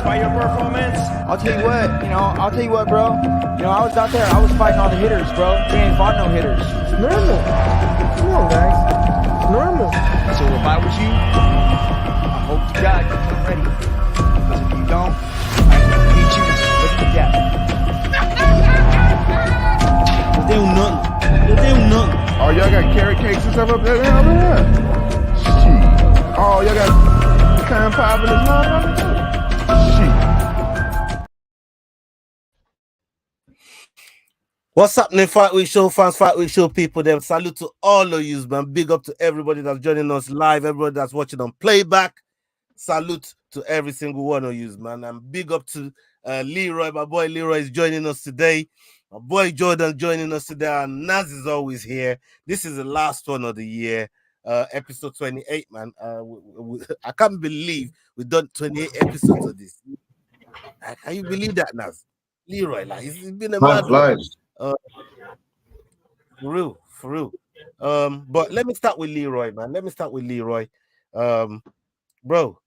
impressed by your performance? I'll tell you what, bro. I was out there, I was fighting all the hitters, bro. We ain't fought no hitters. It's normal. Come on, guys. It's normal. So if I was you, I hope to God you come ready. Because if you don't, I can beat you with the death. They do nothing. Oh, y'all got carrot cakes and stuff up there? Shit. Oh, y'all got time pop in this motherfucker? Shit. What's happening, Fight Week Show fans, Fight Week Show people? Them salute to all of you, man. Big up to everybody that's joining us live, everybody that's watching on playback. Salute to every single one of you, man. And big up to Leroy. My boy Leroy is joining us today. My boy Jordan joining us today, and Naz is always here. This is the last one of the year, episode 28, man. I can't believe we've done 28 episodes of this. Can you believe that, Naz? Leroy, like it's been a mad one. For real. But let me start with Leroy, man. Bro,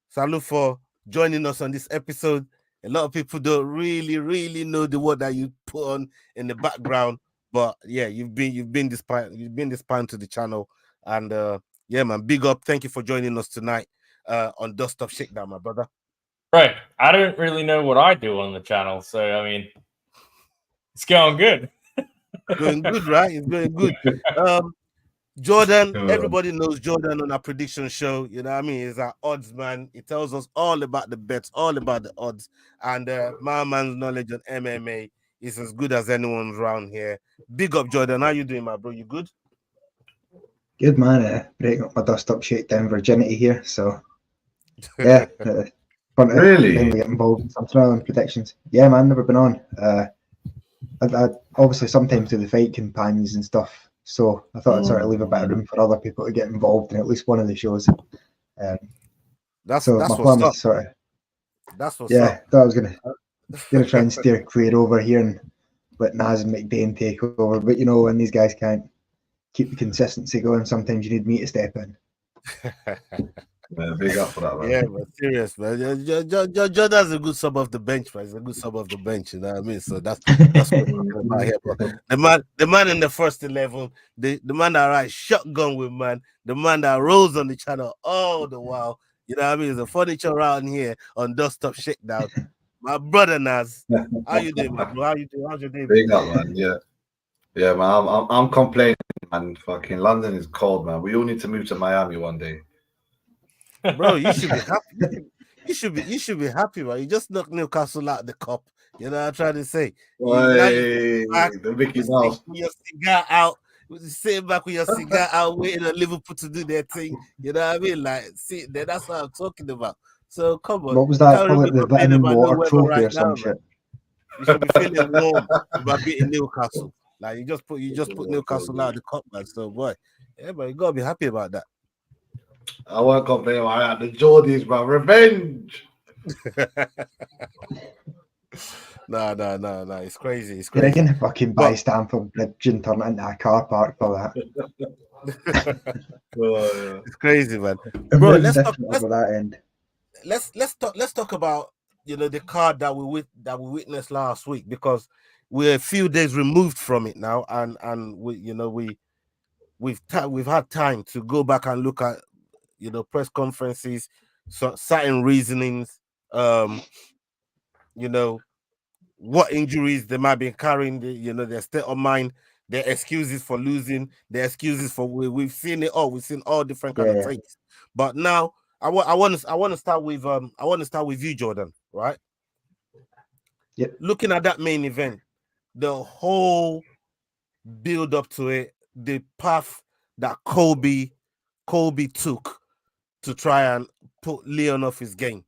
salute for joining us on this episode. A lot of people don't really know the work that you put on in the background, but yeah, you've been this part to the channel, and yeah, man, big up. Thank you for joining us tonight on Dust Up Shakedown, my brother. Right, I don't really know what I do on the channel, so I mean, it's going good. Going good, right? It's going good. Jordan, everybody knows Jordan on our prediction show. You know what I mean? He's our odds man. He tells us all about the bets, all about the odds. And my man's knowledge on MMA is as good as anyone's around here. Big up, Jordan. How you doing, my bro? You good? Good, man. Breaking up my Dust Up Shakedown virginity here. So, yeah. Fun to Really? finally get involved in some thrilling predictions. Yeah, man. Never been on. I obviously sometimes do the fight companions and stuff. So I thought I'd sort of leave a bit of room for other people to get involved in at least one of the shows. That's my plan was sort of. That's what's yeah, up. thought I was gonna try and steer clear over here and let Naz and McDane take over. But you know, when these guys can't keep the consistency going, sometimes you need me to step in. Man, big up for that, man. Yeah, but serious, man. Jordan's a good sub of the bench, man. He's a good sub of the bench, you know what I mean? So that's what I'm talking about here, bro. The man in the first 11, the man that rides shotgun with, man, the man that rolls on the channel all the while, you know what I mean? There's a furniture around here on Dust Up Shakedown. My brother Naz, how you doing, man? How you doing? How's your day? Big up, man. Yeah, man. I'm complaining, man. Fucking London is cold, man. We all need to move to Miami one day. Bro, you should be happy. You should be happy, man. You just knocked Newcastle out the cup. You know what I'm trying to say? The Mickey Mouse. Your cigar out, sitting back with your cigar out, waiting on Liverpool to do their thing. You know what I mean? Like, see, that's what I'm talking about. So come on. What was that? Call it the vitamin water trophy or some shit. You should be feeling warm about beating Newcastle. Like you just put Newcastle out of the cup, man. So boy, yeah, but you gotta be happy about that. I won't complain about the Geordies, bro. Revenge. No. It's crazy. It's You're crazy. gonna fucking buy Stamford Bridge and turn it into a car park for that. It's crazy, man. Bro, let's talk about the card that we witnessed last week, because we're a few days removed from it now, and we've had time to go back and look at press conferences, certain reasonings, what injuries they might be carrying, their state of mind, their excuses for losing, their excuses for we've seen it all. We've seen all different kind of things. But now I want to start with you, Jordan, right? Yep. Looking at that main event, the whole build up to it, the path that Colby took to try and put Leon off his game.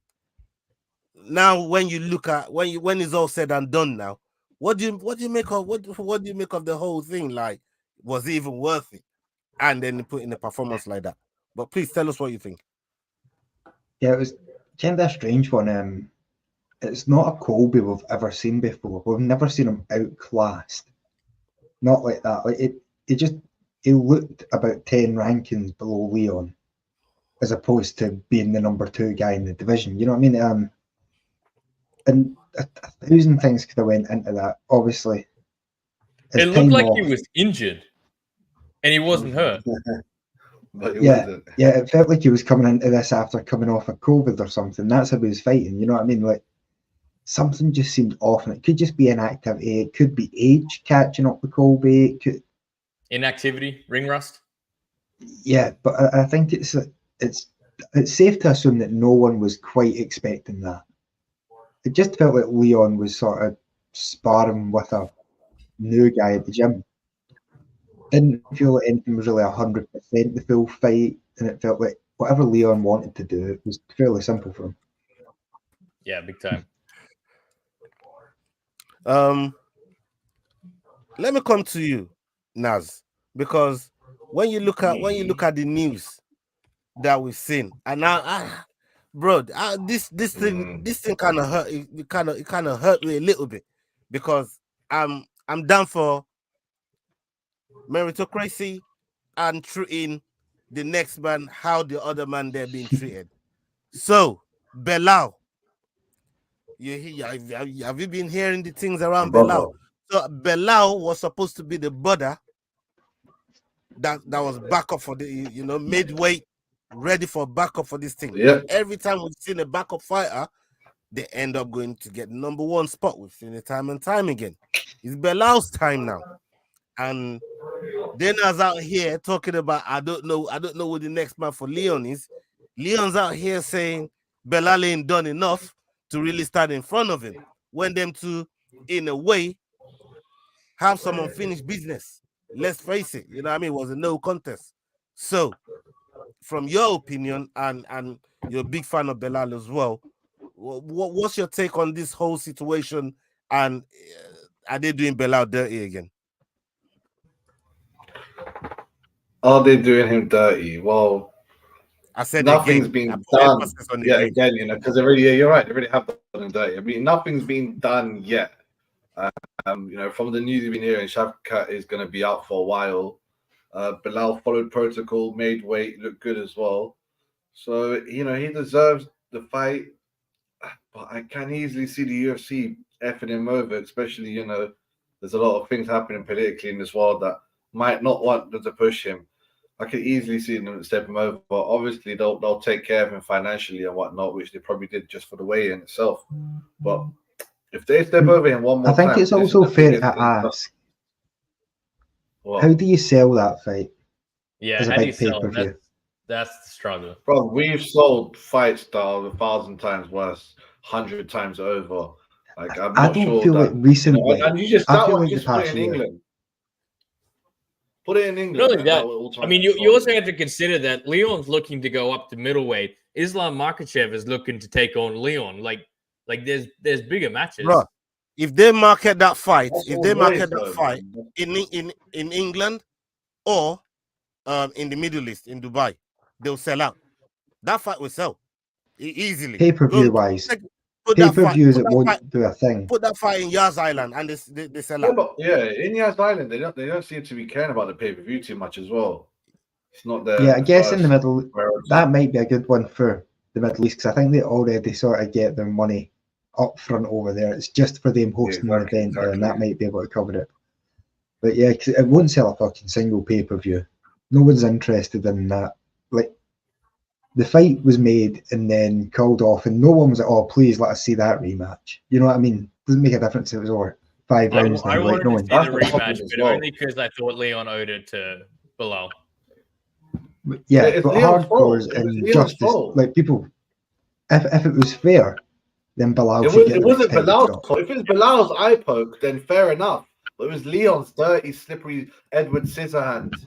Now, when you look at when it's all said and done, now, what do you make of the whole thing? Like, was it even worth it? And then put in a performance like that. But please tell us what you think. Yeah, it was kind of a strange one. It's not a Colby we've ever seen before. We've never seen him outclassed. Not like that. Like he looked about 10 rankings below Leon, as opposed to being the number 2 guy in the division. You know what I mean? And a thousand things could have went into that. Obviously, his It looked time like off. he was injured, and he wasn't hurt. But it Yeah, wasn't. yeah, it felt like he was coming into this after coming off of COVID or something. That's how he was fighting. You know what I mean? Like something just seemed off, and it could just be inactivity. It could be age catching up with Colby. It could, Inactivity, ring rust. yeah, but I think it's safe to assume that no one was quite expecting that. It just felt like Leon was sort of sparring with a new guy at the gym. Didn't feel like anything was really 100% the full fight, and it felt like whatever Leon wanted to do, it was fairly simple for him. Yeah, big time. Let me come to you, Naz, because when you look at the news that we've seen, and now, bro, this thing kind of hurt. It kind of hurt me a little bit because I'm down for meritocracy and treating the next man how the other man they're being treated. So, Belal, have you been hearing the things around Belal? So Belal was supposed to be the brother that was backup for the midweight, ready for backup for this thing. Yeah. Every time we've seen a backup fighter, they end up going to get number one spot. We've seen it time and time again. It's Belal's time now. And then I was out here talking about I don't know what the next man for Leon is. Leon's out here saying Belal ain't done enough to really stand in front of him. When them two, in a way, have some unfinished business. Let's face it, you know what I mean? It was a no contest. So, from your opinion, and you're a big fan of Belal as well, what's your take on this whole situation? And are they doing Belal dirty again? Are they doing him dirty? Well, I said nothing's again. been done. Yeah, again, because you're right. They already have done him dirty. I mean, nothing's been done yet. From the news you've been hearing, Shavkat is going to be out for a while. Belal followed protocol, made weight, looked good as well. So, he deserves the fight. But I can easily see the UFC effing him over, especially, there's a lot of things happening politically in this world that might not want them to push him. I could easily see them step him over. But obviously, they'll take care of him financially and whatnot, which they probably did just for the weigh-in itself. But if they step over him one more time... I think it's also fair to ask, how do you sell that fight? Yeah, as a how do you big sell pay-per-view? it? That's the struggle. Bro, we've sold fights that are 1,000 times worse, 100 times over. Like, I'm I not don't sure feel that, like recently. and you just I that feel one like you just the put past it in year. England. Put it in England. Really, and that will I mean, you also have to consider that Leon's looking to go up to middleweight. Islam Makhachev is looking to take on Leon. Like there's bigger matches. Bro, if they market that fight, man. in England or in the Middle East, in Dubai, they'll sell out. That fight will sell easily. Pay-per-view wise, Put that fight, pay-per-views it won't do a thing. put that fight in Yas Island and they sell Yeah, out. but in Yas Island, they don't seem to be caring about the pay-per-view too much as well. It's not there. Yeah, I guess in the middle, that might be a good one for the Middle East because I think they already sort of get their money up front over there. It's just for them hosting an event there, and that might be able to cover it. But yeah, 'cause it won't sell a fucking single pay-per-view. No one's interested in that. Like, the fight was made and then called off, and no one was like, "Oh, please let us see that rematch." You know what I mean? Doesn't make a difference if it was over 5 rounds. I wanted to see the rematch, but well. only because I thought Leon owed it to Belal. Yeah, but hardcores and justice, like people, if it was fair, then Belal should get it wasn't the Belal's shot. fault. If it was Belal's eye poke, then fair enough. But it was Leon's dirty, slippery Edward Scissorhands.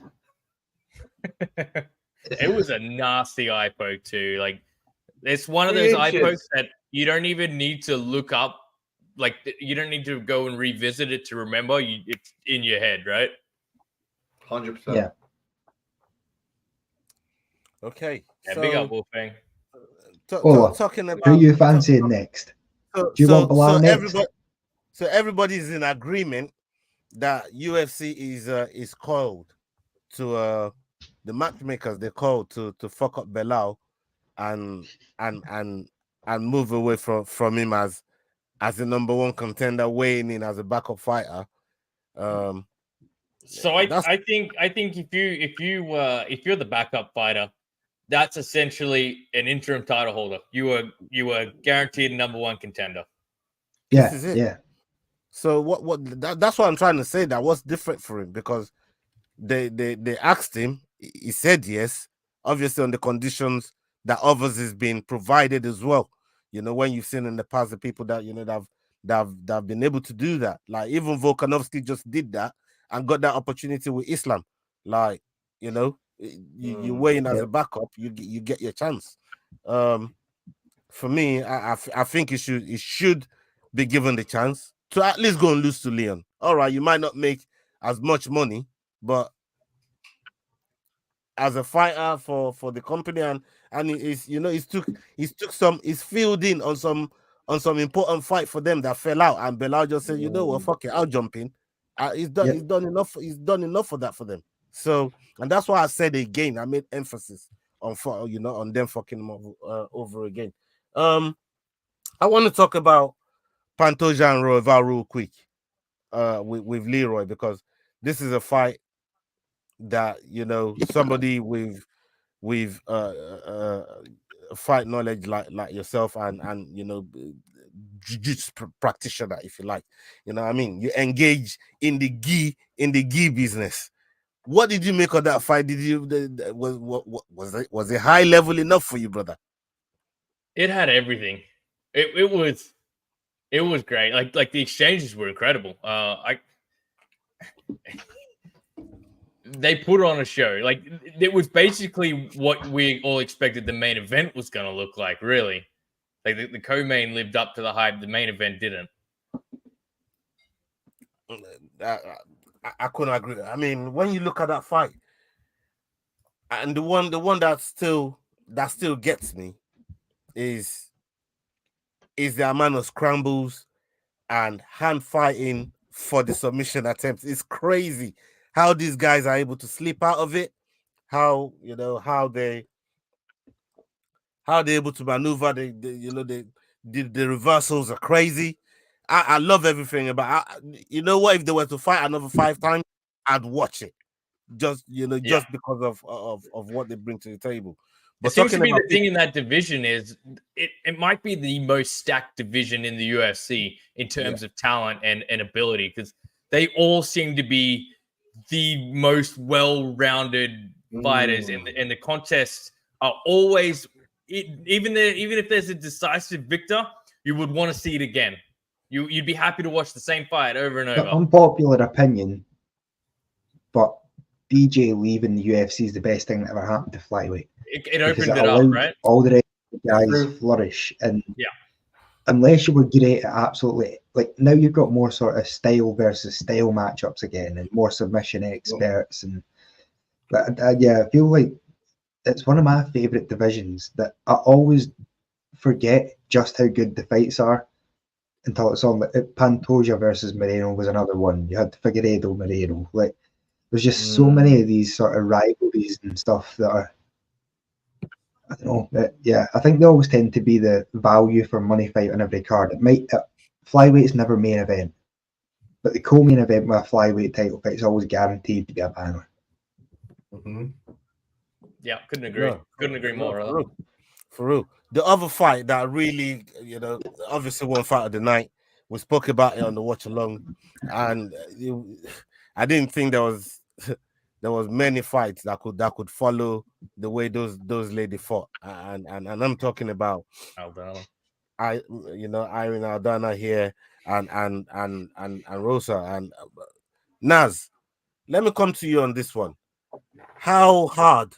It was a nasty eye poke too. Like, it's one of those eye pokes that you don't even need to look up. Like, you don't need to go and revisit it to remember. It's in your head, right? 100%. Yeah. Okay. Yeah, so, big up, Wolfgang. Talking about who you fancying next? Do you want Belal next? Everybody's in agreement that UFC is called to the matchmakers. They're called to fuck up Belal and move away from him as as the number one contender, weighing in as a backup fighter. So I think if you're the backup fighter, that's essentially an interim title holder. You were guaranteed number one contender. Yeah, this is it. yeah. So that's what I'm trying to say. That what's different for him, because they asked him, he said yes, obviously on the conditions that others is being provided as well. You know, when you've seen in the past the people that that have been able to do that, like even Volkanovski just did that and got that opportunity with Islam. Like, you know, you weigh in as a backup, you get your chance. For me, I think he should be given the chance to at least go and lose to Leon. All right, you might not make as much money, but as a fighter for the company, and he's, you know, he's filled in on some important fight for them that fell out, and Belal just said, you know what, fuck it, I'll jump in. He's done enough for that for them. So, and that's why I said again, I made emphasis on on them fucking him over again. I want to talk about Pantoja and Royval real quick with Leroy, because this is a fight that, you know, somebody with fight knowledge like yourself and you know, jiu-jitsu practitioner, if you like, you know what I mean, you engage in the gi business. What did you make of that fight? Did you was it high level enough for you, brother? It had everything. It was great. Like the exchanges were incredible. They put on a show. Like, it was basically what we all expected the main event was going to look like, really. Like, the co-main lived up to the hype. The main event didn't. I couldn't agree. I mean, when you look at that fight, and the one that still gets me is the amount of scrambles and hand fighting for the submission attempts. It's crazy how these guys are able to slip out of it. How, you know, how they're able to maneuver. The reversals are crazy. I love everything about. You know what? If they were to fight another 5 times, I'd watch it. Just, you know, just because of what they bring to the table. But it seems to be the thing in that division is it might be the most stacked division in the UFC in terms of talent and ability, because they all seem to be the most well-rounded fighters, and the contests are always, even if there's a decisive victor, you would want to see it again. You'd be happy to watch the same fight over and over. Unpopular opinion, but BJ leaving the UFC is the best thing that ever happened to flyweight. It opened it up, right? All the rest of the guys flourish, and unless you were great at absolutely, like, now you've got more sort of style versus style matchups again, and more submission experts, but I feel like it's one of my favorite divisions that I always forget just how good the fights are until it's on. Like, Pantoja versus Moreno was another one. You had Figueiredo Moreno. Like, there's just so many of these sort of rivalries and stuff that are, I don't know. I think they always tend to be the value for money fight on every card. Flyweight's never main event, but the co-main event with a flyweight title fight is always guaranteed to be a banger. Yeah, couldn't agree. Couldn't agree more. For real. The other fight that really, you know, obviously one fight of the night, we spoke about it on the watch along, and I didn't think there was many fights that could follow the way those ladies fought, and I'm talking about Aldana. Irene Aldana here, and Rosa and Naz. Let me come to you on this one. How hard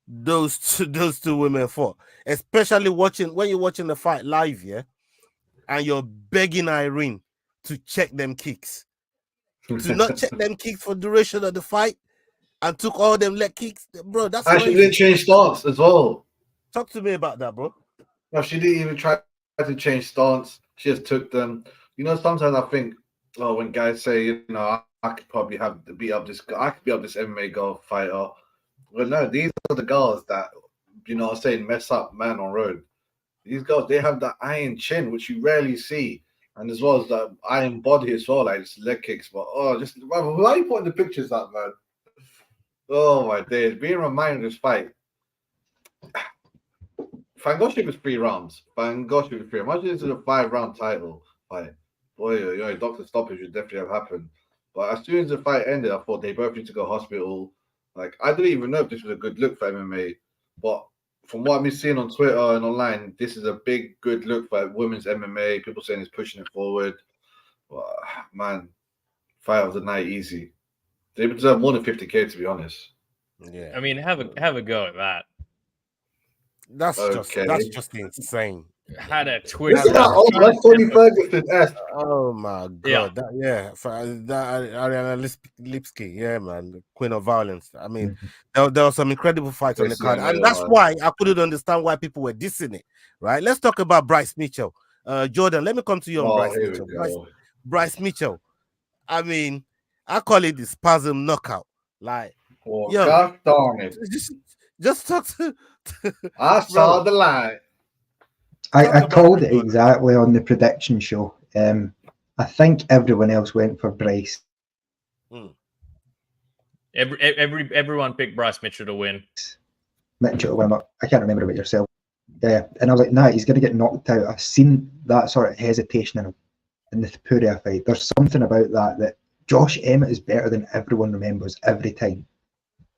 those two women fought, especially when you're watching the fight live, and you're begging Irene to check them kicks, to not check them kicks for duration of the fight, and took all them leg kicks, bro. That's crazy. She didn't change stance as well. Talk to me about that, bro. No, she didn't even try to change stance. She just took them. You know, sometimes I think, when guys say, you know, I could probably beat up this MMA girl fighter. Well, no, these are the girls that, you know, I'm saying, mess up man on road. These girls, they have that iron chin, which you rarely see. And as well as that iron body as well, like just leg kicks. But just why are you putting the pictures up, man? Oh my days! Being reminded of this fight. Fangoshi was 3 rounds. Fangoshi was 3. Imagine this is a 5-round title fight. Boy, doctor stoppage would definitely have happened. But as soon as the fight ended, I thought they both need to go hospital. Like, I didn't even know if this was a good look for MMA. But from what I've been seeing on Twitter and online, this is a big, good look for women's MMA. People saying it's pushing it forward. But, man, fight of the night, easy. They deserve more than 50K, to be honest. Yeah. I mean, have a go at that. That's just insane. Had a twist. That's Tony Ferguson. Oh my god! Ariana Lipski, yeah, man, the Queen of Violence. I mean, there were some incredible fights on the card, and that's why I couldn't understand why people were dissing it. Right? Let's talk about Bryce Mitchell. Jordan, let me come to you on Bryce Mitchell. Bryce Mitchell. I mean, I call it the spasm knockout. Like, gosh darn it! Just talk to. I saw the light. I called it exactly on the prediction show. I think everyone else went for Bryce. Everyone picked Bryce Mitchell to win. Mitchell, I can't remember about yourself. Yeah, and I was like, nah, he's going to get knocked out. I've seen that sort of hesitation in him in the Puria fight. There's something about that Josh Emmett is better than everyone remembers every time.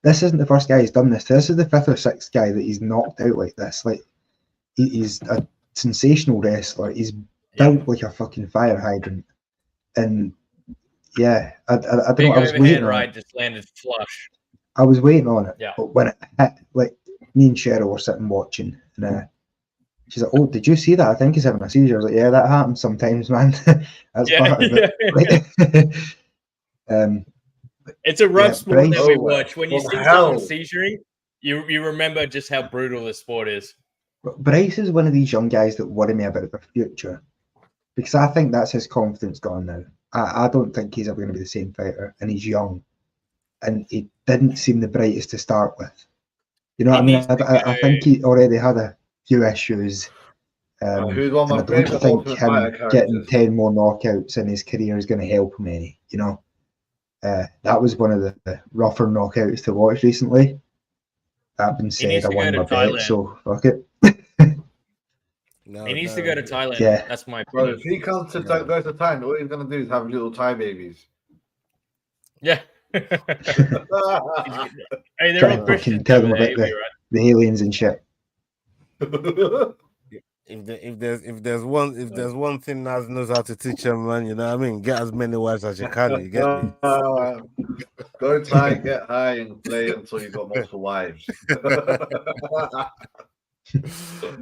This isn't the first guy who's done this. This is the 5th or 6th guy that he's knocked out like this. Like, he's a sensational wrestler. He's built like a fucking fire hydrant. And yeah, I don't know. I was waiting on it. Just landed flush. I was waiting on it. Yeah. But when it hit, like, me and Cheryl were sitting watching, and she's like, "Oh, did you see that? I think he's having a seizure." I was like, "Yeah, that happens sometimes, man." That's part of it. Right? It's a rough sport that we watch. When you see someone seizuring, you remember just how brutal this sport is. Bryce is one of these young guys that worry me about the future, because I think that's his confidence gone now. I don't think he's ever going to be the same fighter, and he's young, and he didn't seem the brightest to start with. You know what I mean? I think he already had a few issues. Who's one of my I don't think him getting 10 more knockouts in his career is going to help him any. You know, that was one of the rougher knockouts to watch recently. That being said, I won my bet, so fuck it. He needs to go to Thailand. Yeah, that's my bro. If he comes to go to Thailand, all he's gonna do is have little Thai babies. Yeah. Hey, they're all Christians. Tell them about the aliens and shit. If there's one thing Naz knows how to teach him, man, you know what I mean? Get as many wives as you can. You get me? Go try, get high, and play until you got multiple wives.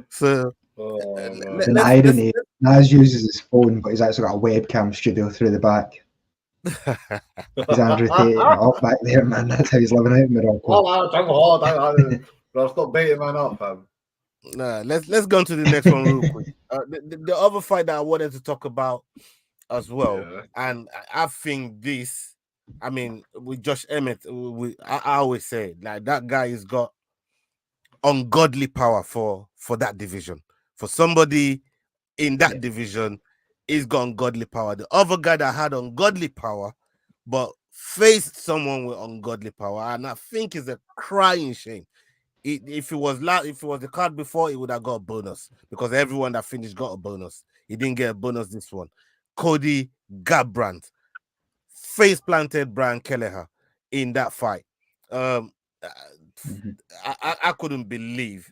So, an irony. Naz uses his phone, but he's actually got a webcam studio through the back. He's Andrew Tate up back there, man. That's how he's living out in Morocco. Bro, stop baiting man up, fam. Nah, let's go to the next one real quick. The other fight that I wanted to talk about as well, and I think this, I mean, with Josh Emmett, I always say, like, that guy has got ungodly power for that division. For somebody in that division, he's got ungodly power. The other guy that had ungodly power, but faced someone with ungodly power, and I think it's a crying shame. If it was the card before, he would have got a bonus, because everyone that finished got a bonus. He didn't get a bonus this one. Cody Garbrandt face planted Brian Kelleher in that fight. I couldn't believe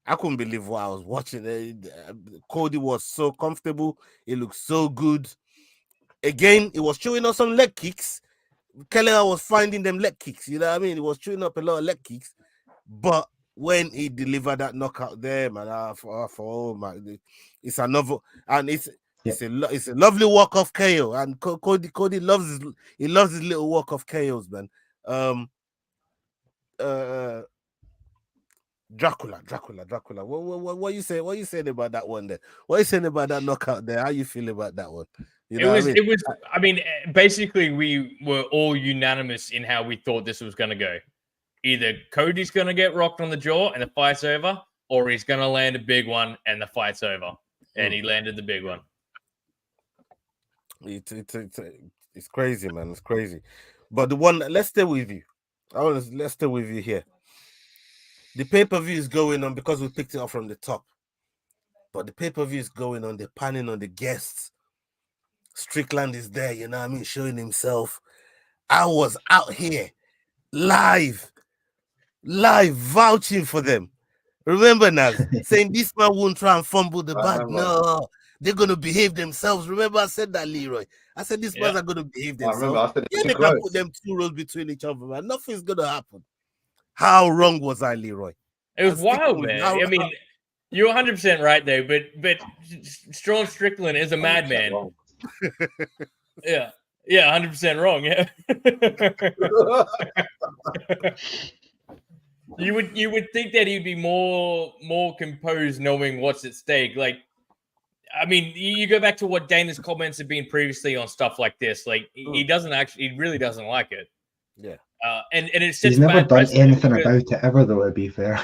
what I was watching. Cody was so comfortable. He looked so good. Again, he was showing us some leg kicks. Kelleher was finding them leg kicks. You know what I mean? He was showing up a lot of leg kicks. But when he delivered that knockout there, man, oh my, it's another, and it's a lovely walk off KO. And Cody loves his little walk off KOs, man. Dracula. What you say? What you saying about that one there? What you saying about that knockout there? How you feel about that one? You know it was. I mean, basically, we were all unanimous in how we thought this was going to go. Either Cody's going to get rocked on the jaw and the fight's over, or he's going to land a big one and the fight's over. And he landed the big one. It's crazy, man. It's crazy. But the one, let's stay with you. Let's stay with you here. The pay-per-view is going on because we picked it up from the top. But the pay-per-view is going on. They're panning on the guests. Strickland is there, you know what I mean, showing himself. I was out here live vouching for them. Remember, Naz, saying this man won't try and fumble the bag. No, they're going to behave themselves. Remember, I said that, Leroy. I said these men are going to behave themselves. They can put them two rows between each other, man. Nothing's going to happen. How wrong was I, Leroy? It was wild, man. I mean, you're 100% right there, but Sean Strickland is a madman. Yeah, 100% wrong. Yeah. You would think that he'd be more composed, knowing what's at stake. Like, I mean, you go back to what Dana's comments have been previously on stuff like this. Like, he really doesn't like it. Yeah. And it's he's never done anything about it ever, though. To be fair.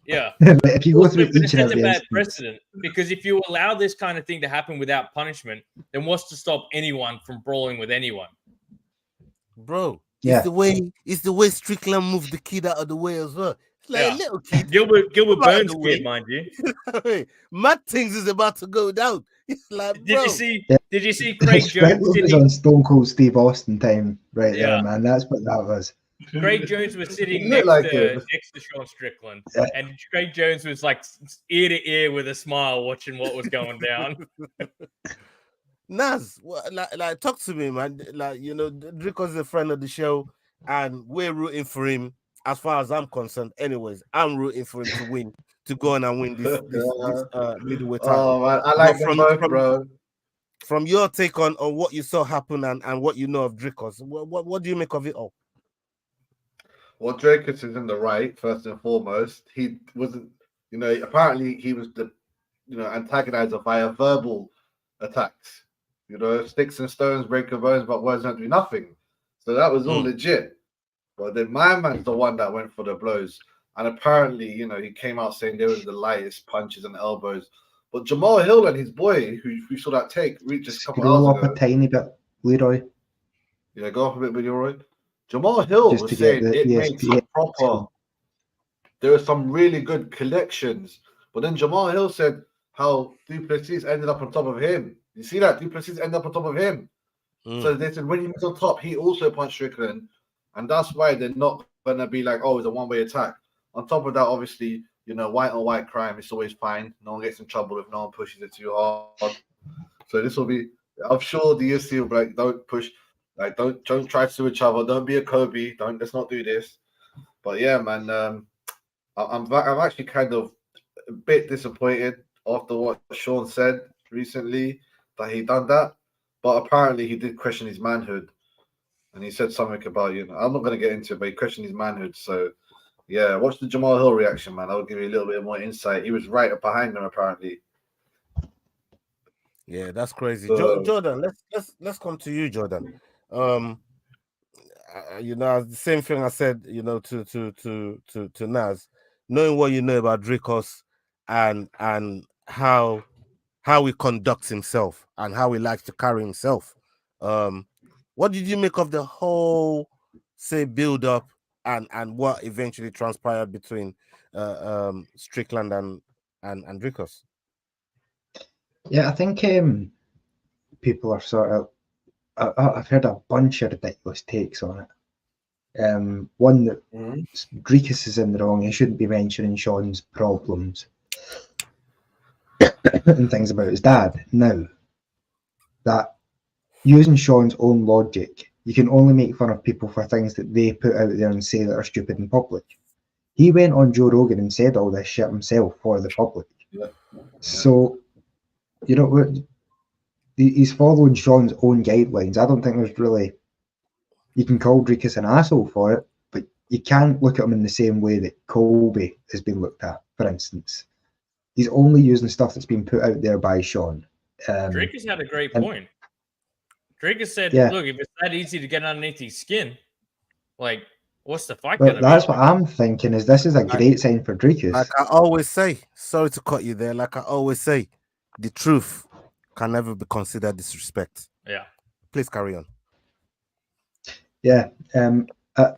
Yeah. If you go through each and every bad precedent, because if you allow this kind of thing to happen without punishment, then what's to stop anyone from brawling with anyone? Bro, it's the way Strickland moved the kid out of the way as well. It's like a little kid. Gilbert Burns kid, mind you. Mad Things is about to go down. It's like, bro. Did you see Craig Jones? Was on Stone Cold Steve Austin time there, man. That's what that was. Craig Jones was sitting next to Sean Strickland, and Craig Jones was like ear to ear with a smile, watching what was going down. Naz, like talk to me, man. Like, you know, Drico's a friend of the show, and we're rooting for him. As far as I'm concerned, anyways, I'm rooting for him to win, to go on and win this middleweight title. Oh man, I like them both, bro. From your take on what you saw happen and what you know of Dricos, what do you make of it all? Well, Dracos is in the right, first and foremost. He wasn't, you know, apparently he was the, you know, antagonizer via verbal attacks. You know, sticks and stones break your bones, but words don't do nothing. So that was all legit. But then my man's the one that went for the blows. And apparently, you know, he came out saying they were the lightest punches and elbows. But Jamal Hill and his boy, who we saw that take, reached just a couple hours ago. Go up a tiny bit, Leroy. Yeah, go up a bit with Leroy. Jamal Hill was saying it made some proper. There were some really good collections. But then Jamal Hill said how Duplessis ended up on top of him. You see that? Duplessis ended up on top of him. So they said when he was on top, he also punched Strickland. And that's why they're not going to be like, oh, it's a one-way attack. On top of that, obviously, you know, white on white crime is always fine. No one gets in trouble if no one pushes it too hard. So this will be, I'm sure the UFC will be like, don't push, like, don't try to sue each other. Don't be a Kobe. Let's not do this. But yeah, man, I'm actually kind of a bit disappointed after what Sean said recently that he done that. But apparently he did question his manhood. And he said something about, you know, I'm not going to get into it, but he questioned his manhood. So, yeah, watch the Jamal Hill reaction, man. I'll give you a little bit more insight. He was right up behind him, apparently. Yeah, that's crazy. Jordan, let's come to you, Jordan. You know, the same thing I said, you know, to Naz, knowing what you know about Dricos and how he conducts himself and how he likes to carry himself. What did you make of the whole, say, build up and what eventually transpired between Strickland and Dricos? Yeah, I think people are sort of. I've heard a bunch of ridiculous takes on it. One that Dricos is in the wrong. He shouldn't be mentioning Sean's problems and things about his dad. Now, that using Sean's own logic, you can only make fun of people for things that they put out there and say that are stupid in public. He went on Joe Rogan and said all this shit himself for the public. Yeah. So, you know, he's following Sean's own guidelines. I don't think there's really... You can call Dricos an asshole for it, but you can't look at him in the same way that Colby has been looked at, for instance. He's only using stuff that's been put out there by Sean. Dricos had a great point. Dricos said, look, if it's that easy to get underneath his skin, like, what's the fight going to be? That's what I'm thinking, is this is a great sign for Dricos. Like I always say, sorry to cut you there, like I always say, the truth can never be considered disrespect. Yeah. Please carry on. Yeah, I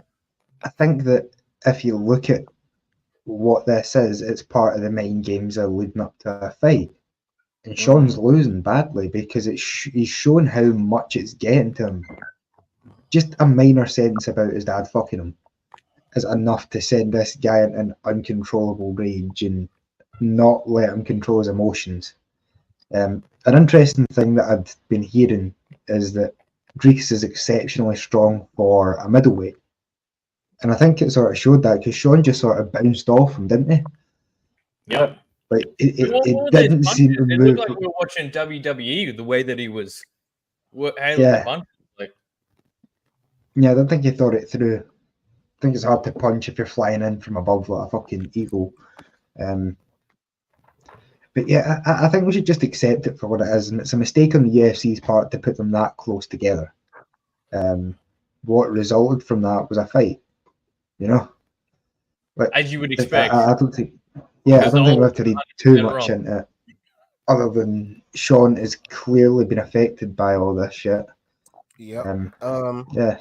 think that if you look at what this is, it's part of the mind games are leading up to a fight. And Sean's losing badly because he's showing how much it's getting to him. Just a minor sentence about his dad fucking him is enough to send this guy into an uncontrollable rage and not let him control his emotions. An interesting thing that I'd been hearing is that Greeks is exceptionally strong for a middleweight. And I think it sort of showed that because Sean just sort of bounced off him, didn't he? Yeah. Like it didn't seem to it move. looked like we were watching WWE, the way that he was handling the punch. Like, yeah, I don't think he thought it through. I think it's hard to punch if you're flying in from above like a fucking eagle. But yeah, I think we should just accept it for what it is, and it's a mistake on the UFC's part to put them that close together. What resulted from that was a fight, you know. But as you would expect. I don't think. Yeah, I don't think we have to read too much into it, other than Sean has clearly been affected by all this shit. Yeah. Yeah.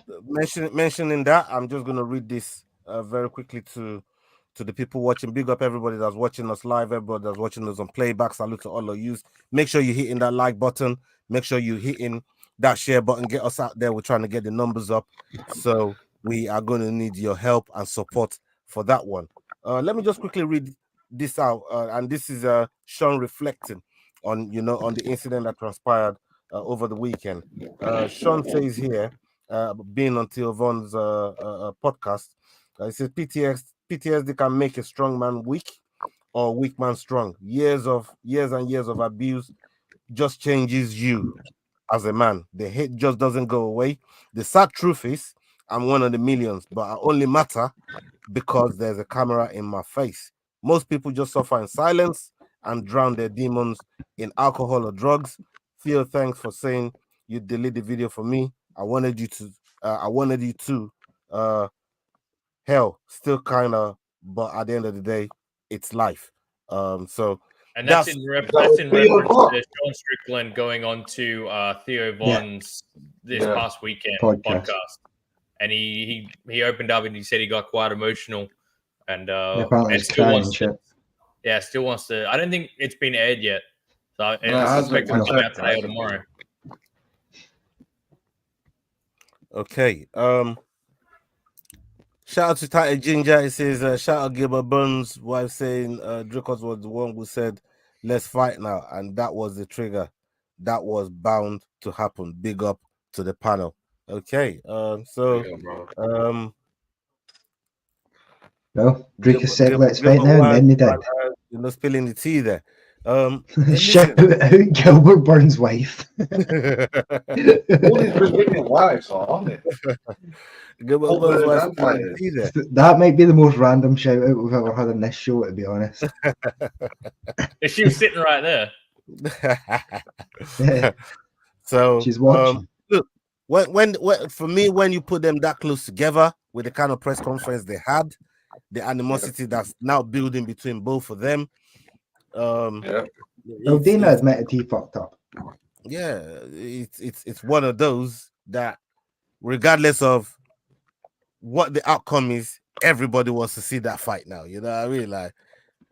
Mentioning that, I'm just gonna read this very quickly to the people watching. Big up everybody that's watching us live, everybody that's watching us on playback. Salute to all of you. Make sure you're hitting that like button. Make sure you're hitting that share button. Get us out there. We're trying to get the numbers up, so we are going to need your help and support for that one. Let me just quickly read this out, and this is Sean reflecting on the incident that transpired over the weekend. Sean says here, being on Theo Vaughn's podcast, he says PTSD can make a strong man weak or a weak man strong. Years and years of abuse just changes you as a man. The hate just doesn't go away. The sad truth is, I'm one of the millions, but I only matter because there's a camera in my face. Most people just suffer in silence and drown their demons in alcohol or drugs. Theo, thanks for saying you delete the video for me. I wanted you to. Hell, still kind of, but at the end of the day, it's life. So and that's in reference to Sean Strickland going on to Theo Vaughn's this past weekend podcast. And he opened up and he said he got quite emotional and still wants to. I don't think it's been aired yet, so I suspect it'll come out today or tomorrow. Okay. Shout out to Tighter Ginger. It says shout out Gilbert Burns' wife saying Dricos was the one who said let's fight now, and that was the trigger. That was bound to happen. Big up to the panel. Okay, no, Drake said let's fight now, and then they did. You're not spilling the tea there. Shout out Gilbert Burns' wife. All these Brazilian wives are on it. Gilbert Burns' wife spilling the tea there. That might be the most random shout out we've ever had on this show, to be honest. If she was sitting right there. Yeah. So she's watching. Look, when for me, when you put them that close together with the kind of press conference they had, the animosity that's now building between both of them. Dana admitted he fucked up. Yeah, it's one of those that, regardless of what the outcome is, everybody wants to see that fight now. You know what I mean? Like,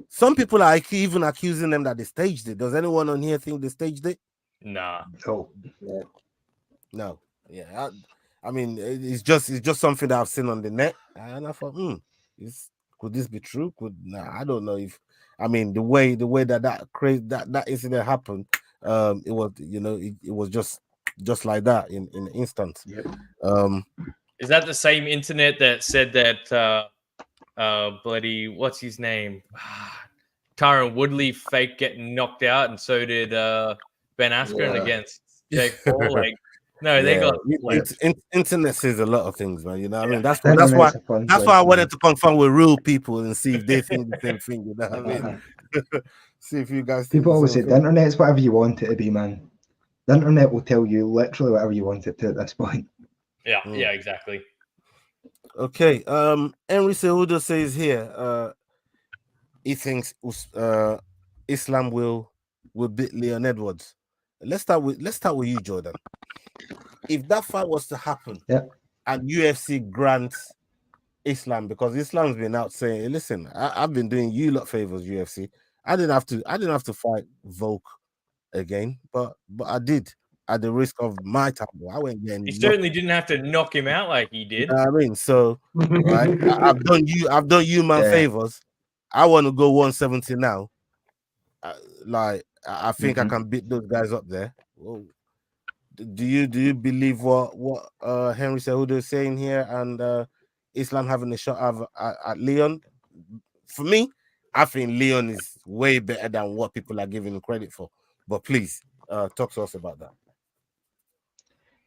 some people are even accusing them that they staged it. Does anyone on here think they staged it? Nah. No. Yeah. I mean, it's just something that I've seen on the net, and I thought, could this be true? I don't know if. I mean, the way that incident happened, it was it was just like that in an instant. Yep. Is that the same internet that said that bloody what's his name, Tyron Woodley fake getting knocked out, and so did Ben Askren against Jake Paul? Like, no, they got internet says a lot of things, man. You know what I mean? That's why I wanted to confirm with real people and see if they think the same thing. You know what I mean? See if you guys. People always say the internet's whatever you want it to be, man. The internet will tell you literally whatever you want it to at this point. Yeah, exactly. Okay. Henry Cejudo says here, he thinks Islam will beat Leon Edwards. let's start with you, Jordan. If that fight was to happen, and UFC grants Islam, because Islam's been out saying, hey, listen, I've been doing you lot favors, UFC. I didn't have to fight Volk again, but I did at the risk of my title. I went there. He certainly didn't have to knock him out like he did. You know what I mean, so right, I've done you man favors. I want to go 170 now. I think I can beat those guys up there. Well, do you believe what Henry Cejudo is saying here, and Islam having a shot at Leon? For me, I think Leon is way better than what people are giving him credit for. But please, talk to us about that.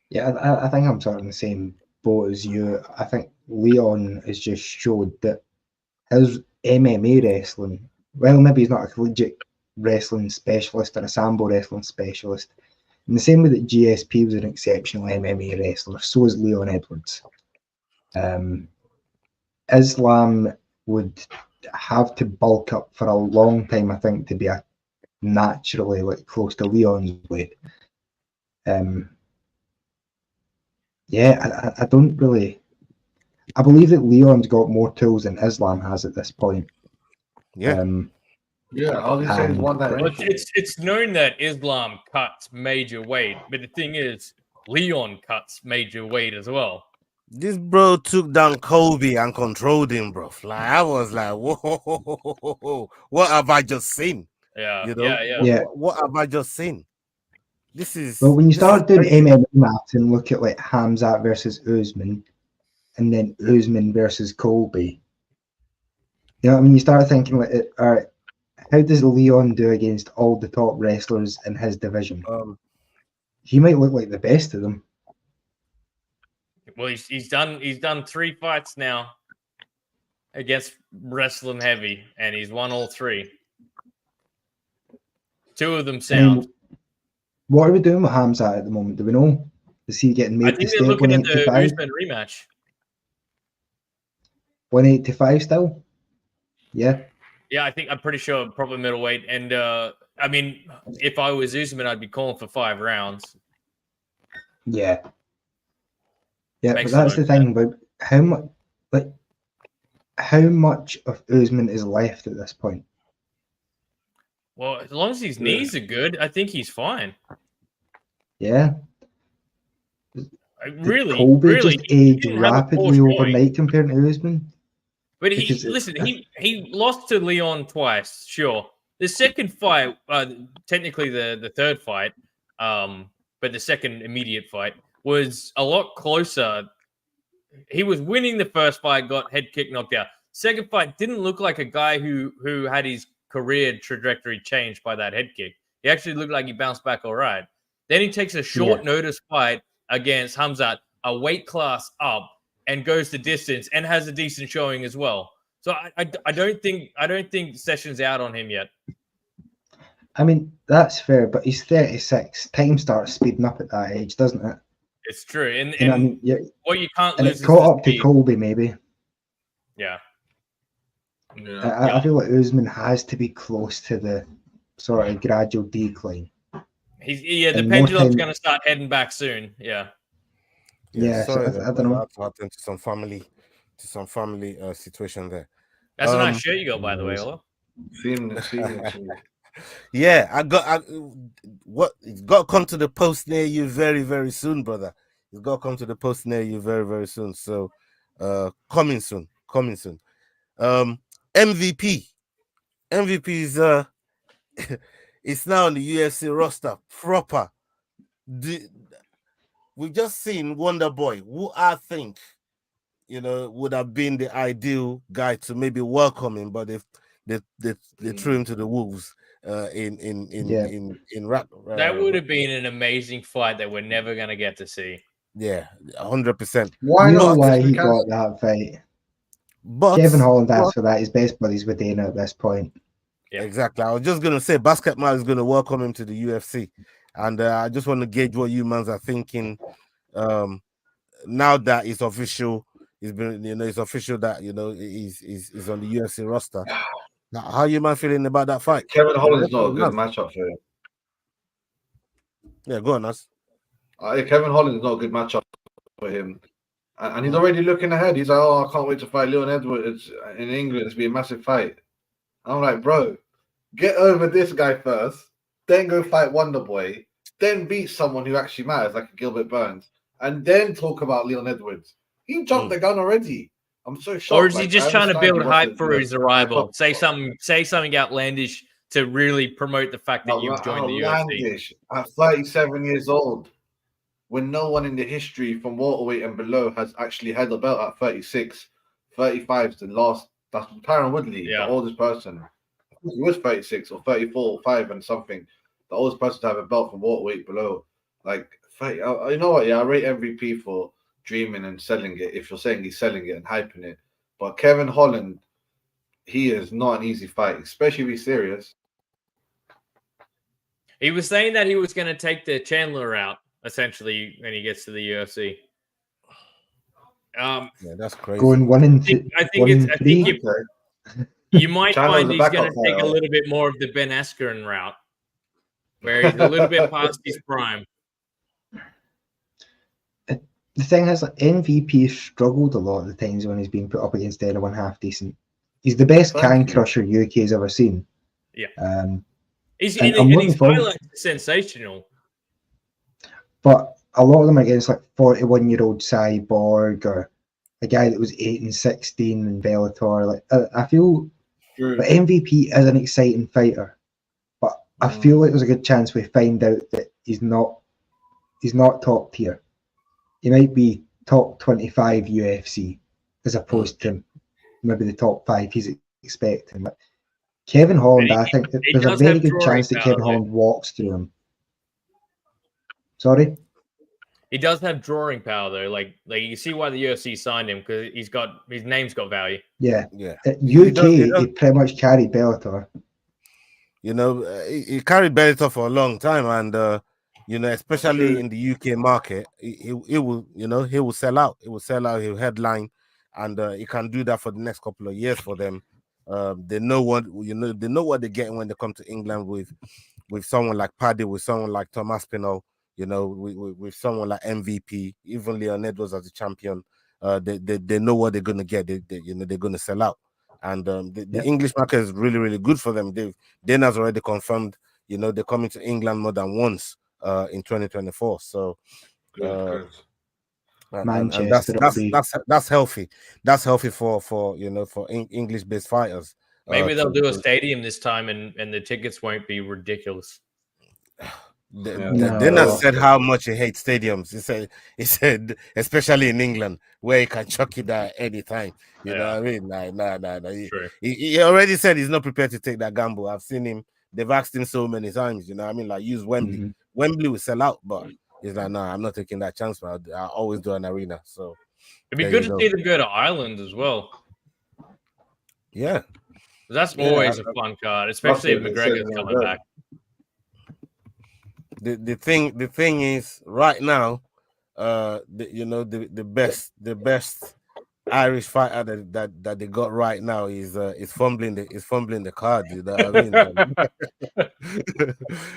Yeah, I think I'm sort of in the same boat as you. I think Leon has just showed that his MMA wrestling, well, maybe he's not a collegiate wrestling specialist or a Sambo wrestling specialist. In the same way that GSP was an exceptional MMA wrestler, so is Leon Edwards. Islam would have to bulk up for a long time, I think, to be a naturally like close to Leon's weight. Yeah, I don't really. I believe that Leon's got more tools than Islam has at this point. Yeah. All he's saying is one that. It's known that Islam cuts major weight, but the thing is, Leon cuts major weight as well. This bro took down Kobe and controlled him, bro. Like I was like, whoa, what have I just seen? Yeah, you know, yeah. What have I just seen? This is. Well, when you start doing MMA maths and look at like Hamzat versus Usman, and then Usman versus Colby, you know what I mean? You start thinking like, all right, how does Leon do against all the top wrestlers in his division? He might look like the best of them. Well, he's done 3 fights now against wrestling heavy, and he's won all 3. 2 of them sound. What are we doing with Hamzat at the moment? Do we know? Is he getting made? I think they're looking at the Usman rematch. 185 still? Yeah. Yeah, I'm pretty sure probably middleweight. And I mean, if I was Usman, I'd be calling for 5 rounds. Yeah. Yeah, but that's the thing about how much of Usman is left at this point. Well, as long as his knees are good, I think he's fine. Yeah. Really, just aged rapidly overnight compared to Usman. But he lost to Leon twice, sure. The second fight, technically the third fight, but the second immediate fight was a lot closer. He was winning the first fight, got head kick knocked out. Second fight didn't look like a guy who had his career trajectory changed by that head kick. He actually looked like he bounced back all right. Then he takes a short notice fight against Hamzat, a weight class up, and goes the distance and has a decent showing as well. So I don't think Sessions out on him yet. I mean, that's fair, but he's 36. Time starts speeding up at that age, doesn't it? It's true. And you know what I mean? what you can't and lose it caught up to Colby, maybe. Yeah. I feel like Usman has to be close to the sort of gradual decline. The pendulum's going to start heading back soon. Yeah. Yeah, sorry, so I don't know. What happened to some family situation there. That's a nice shirt you got, by the way, Ola. Yeah, it's got to come to the post near you very, very soon, brother. It's got to come to the post near you very, very soon. So, coming soon. MVP is it's now on the UFC roster proper. We've just seen Wonder Boy, who I think would have been the ideal guy to maybe welcome him, but they threw him to the wolves in rap. That would have been an amazing fight that we're never gonna get to see. Yeah, 100%. Why he got that fight? But Kevin Holland asked for that. His best buddies with Dana at this point. Yeah. Exactly. I was just gonna say Basketball is gonna welcome him to the UFC, and I just want to gauge what you mans are thinking. Now that it's official, it's official that he's on the UFC roster. Now, how you man feeling about that fight? Kevin Holland is not a good matchup for him. Yeah, go on, us. Kevin Holland is not a good matchup for him. And he's already looking ahead. He's like, oh, I can't wait to fight Leon Edwards in England. It's be a massive fight. I'm like, bro, get over this guy first, then go fight Wonderboy, then beat someone who actually matters, like Gilbert Burns, and then talk about Leon Edwards. He jumped the gun already. I'm so shocked. Or is he just trying to build hype for his arrival? Say something outlandish to really promote the fact that you've joined the UFC. At 37 years old, when no one in the history from welterweight and below has actually had a belt at 36, 35 the last. That's Tyron Woodley, the oldest person. I think he was 36 or 34 or 5 and something. The oldest person to have a belt from welterweight below. Like, you know what? Yeah, I rate MVP for dreaming and selling it. If you're saying he's selling it and hyping it, but Kevin Holland, he is not an easy fight, especially if he's serious. He was saying that he was going to take the Chandler route essentially when he gets to the UFC. Yeah, that's crazy. Going 1-3. I think you might find he's going to take a little bit more of the Ben Askren route, where he's a little bit past his prime. The thing is, like, MVP has struggled a lot of the times when he's been put up against anyone half decent. He's the best can crusher UK has ever seen. Yeah. His highlights are sensational. But a lot of them are against like 41-year-old Cyborg or a guy that was 8-16 in Bellator. Like I feel the MVP is an exciting fighter, but I feel like there's a good chance we find out that he's not top tier. He might be top 25 UFC as opposed to maybe the top 5 he's expecting. But Kevin Holland, I think that there's a very good chance that Kevin Holland walks through him. Sorry? He does have drawing power though. Like you see why the UFC signed him, because his name's got value. Yeah. UK, he pretty much carried Bellator. You know, he carried Bellator for a long time, and you know, especially in the UK market, he will sell out. He will sell out. He'll headline, and he can do that for the next couple of years for them. They know what they're getting when they come to England with someone like Paddy, with someone like Tom Aspinall. You know, with someone like MVP, even Leon Edwards as a champion, they know what they're gonna get. They're gonna sell out, and the English market is really, really good for them. Dana's already confirmed. You know, they're coming to England more than once in 2024. So, Manchester, that's healthy. That's healthy for English-based fighters. Maybe they'll do a stadium this time, and the tickets won't be ridiculous. Dana said how much he hates stadiums. He said, especially in England, where he can chuck it at any time. You know what I mean? Nah. He already said he's not prepared to take that gamble. I've seen him. They've asked him so many times. You know what I mean? Like, use Wembley. Mm-hmm. Wembley will sell out, but he's like, nah, I'm not taking that chance, man. I always do an arena. So it'd be good to see them go to Ireland as well. Yeah. That's always a fun card, especially if McGregor's coming back. The thing is, right now, the best Irish fighter that they got right now is fumbling the card. You know what I mean?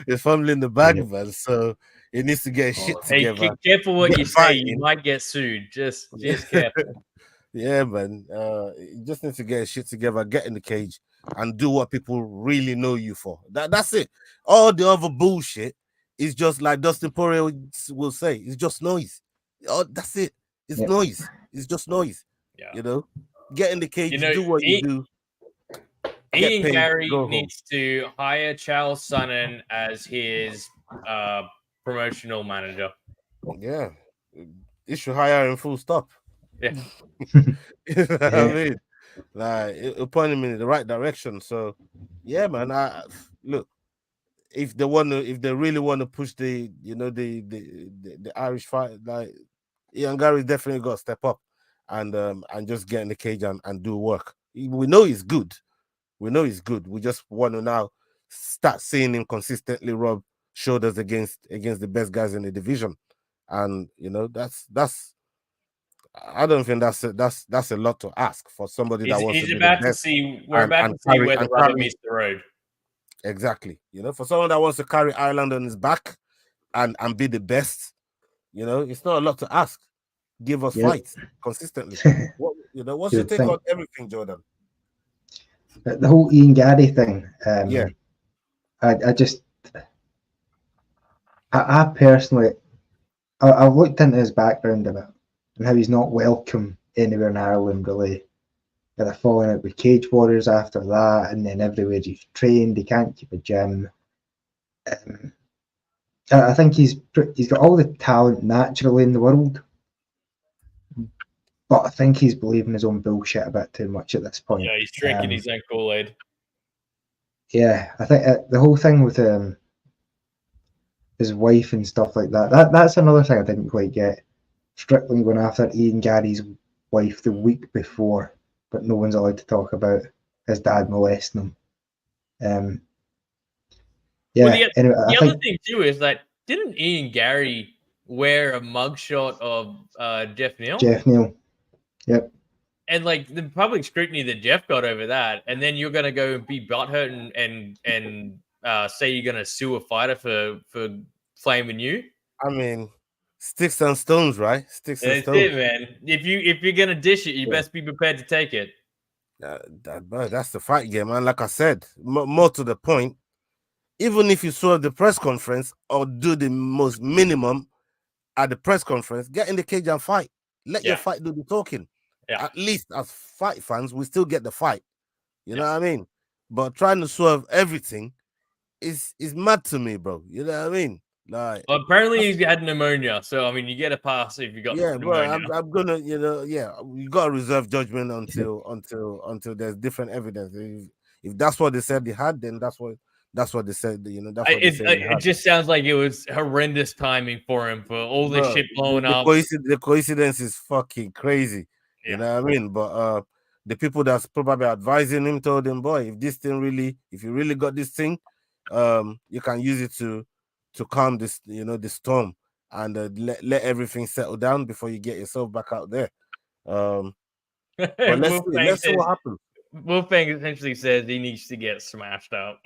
He's fumbling the bag, man. So he needs to get shit together. Hey, careful what you say. You might get sued. Just careful. Yeah, man. You just need to get shit together, get in the cage, and do what people really know you for. That's it. All the other bullshit is just like Dustin Poirier will say. It's just noise. Oh, that's it. It's noise. It's just noise. Yeah. You know, get in the cage, do what you do. Ian Gary needs to hire Charles Sonnen as his promotional manager. Yeah, he should hire him full stop. Yeah. You know what I mean? Like, it'll point him in the right direction. So, yeah, man. Look, if they really want to push the Irish fight, like, Ian Gary definitely got to step up and just get in the cage and do work. We know he's good. We just want to now start seeing him consistently rub shoulders against the best guys in the division, and that's. I don't think that's a lot to ask for somebody that wants to be the best. We're about to see where the rubber meets the road. Exactly. For someone that wants to carry Ireland on his back, and be the best, you know, it's not a lot to ask. Give us fights consistently. What's your take on everything, Jordan? The whole Ian Gary thing. I personally, I've looked into his background a bit and how he's not welcome anywhere in Ireland, really. They're falling out with Cage Warriors after that, and then everywhere he's trained, he can't keep a gym. I think he's got all the talent naturally in the world, but I think he's believing his own bullshit a bit too much at this point. Yeah, he's drinking his own Kool-Aid. Yeah, I think the whole thing with his wife and stuff like that's another thing I didn't quite get. Strickland going after Ian Gary's wife the week before, but no one's allowed to talk about his dad molesting him. The other thing too is that didn't Ian Gary wear a mugshot of Jeff Neal? Jeff Neal, yep. And like the public scrutiny that Jeff got over that, and then you're gonna go and be butthurt and say you're gonna sue a fighter for flaming you. I mean, sticks and stones, right? Sticks and stones. That's it, man. If you're gonna dish it, you best be prepared to take it. That's the fight game, man. Like I said, more to the point. Even if you saw the press conference or do the most minimum at the press conference, get in the cage and fight. Let your fight do the talking. Yeah. At least as fight fans, we still get the fight. You know what I mean? But trying to swerve everything is mad to me, bro. You know what I mean? Like, well, apparently he's had pneumonia, so I mean, you get a pass if you got pneumonia. Bro, I'm gonna, you gotta reserve judgment until there's different evidence. If that's what they said they had, then that's what they said. It just sounds like it was horrendous timing for him for all this shit blowing up. The coincidence is fucking crazy. Yeah. You know what I mean? But the people that's probably advising him told him, boy, if you really got this thing, you can use it to calm this, the storm, and let everything settle down before you get yourself back out there. But let's see what happens. Wolfgang essentially says he needs to get smashed out.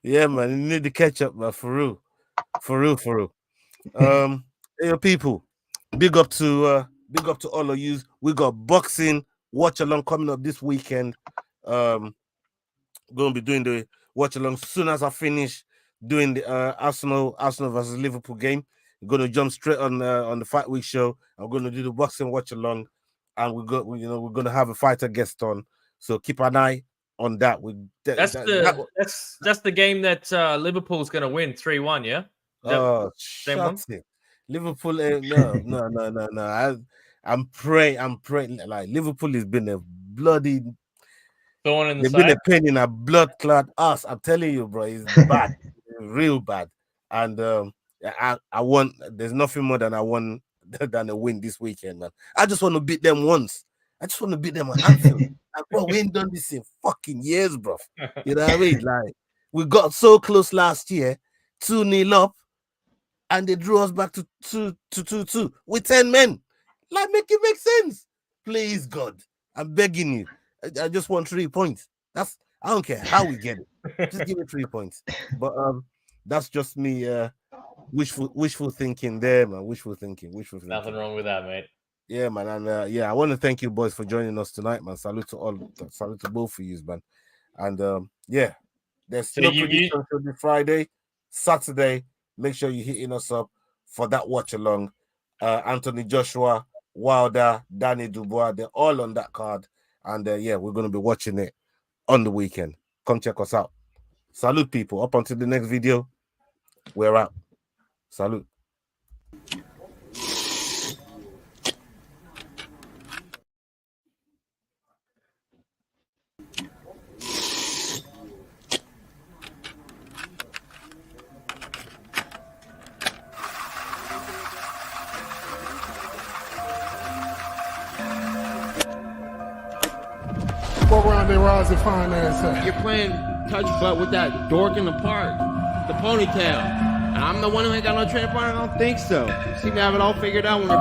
Yeah, man, you need to catch up, man, for real. People, big up to all of you. We got boxing watch along coming up this weekend. Gonna be doing the watch along as soon as I finish doing the Arsenal versus Liverpool game. We're gonna jump straight on the Fight Week show. I'm gonna do the boxing watch along, and we're gonna have a fighter guest on. So keep an eye on that. That's the game that Liverpool's gonna win 3-1. Yeah. Shut it. Liverpool. No. I'm praying. Like, Liverpool has been a bloody. They've been a pain in a blood clot ass. I'm telling you, bro, it's bad, real bad. And I want. There's nothing more than I want than a win this weekend, man. I just want to beat them once. I just want to beat them at Anfield. Bro, we ain't done this in fucking years, bro. You know what I mean? Like, we got so close last year, 2-0 up, and they drew us back to 2-2 with 10 men. Like, make it make sense. Please, God, I'm begging you. I just want 3 points. I don't care how we get it. Just give me 3 points. But that's just me wishful thinking there, man. Wishful thinking. Nothing wrong with that, mate. Yeah, man. And I want to thank you boys for joining us tonight, man. Salute to both of you, man. And there's still prediction for the Friday, Saturday. Make sure you're hitting us up for that watch along. Anthony Joshua, Wilder, Danny Dubois, they're all on that card. And we're going to be watching it on the weekend. Come check us out. Salute, people. Up until the next video, we're out. Salute. What round they rise and find ass You're playing touch butt with that dork in the park, the ponytail. And I'm the one who ain't got no training partner? I don't think so. You seem to have it all figured out when we're